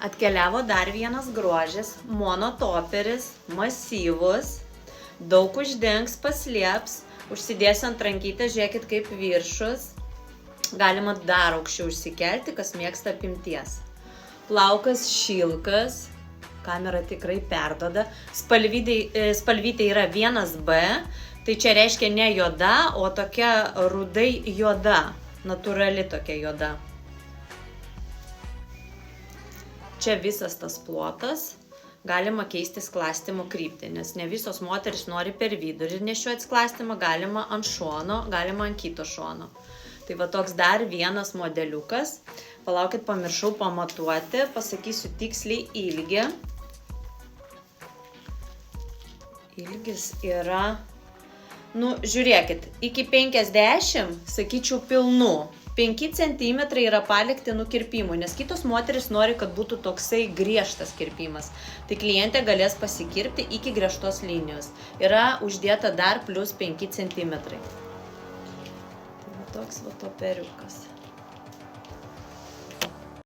Atkeliavo dar vienas grožis, monotoperis, masyvus, daug uždengs, paslėps, užsidės ant rankytės, žiūrėkit kaip viršus, galima dar aukščiau užsikelti, kas mėgsta apimties. Plaukas šilkas, kamera tikrai perdoda, spalvytė yra 1B, tai čia reiškia ne juoda, o tokia rudai juoda, natūrali tokia juoda. Čia visas tas plotas, galima keisti skląstymo kryptį, nes ne visos moteris nori per vidurį nešiuoti skląstymą, galima ant šono, galima ant kito šono. Tai va toks dar vienas modeliukas. Palaukit, pamiršau pamatuoti, pasakysiu tiksliai ilgį. Ilgis yra, žiūrėkit, iki 50, sakyčiau, pilnų. 5 cm yra palikti nukirpimų, nes kitos moteris nori, kad būtų toksai griežtas kirpimas. Tai klientė galės pasikirpti iki griežtos linijos. Yra uždėta dar plus 5 cm. Tai va toks va toperiukas.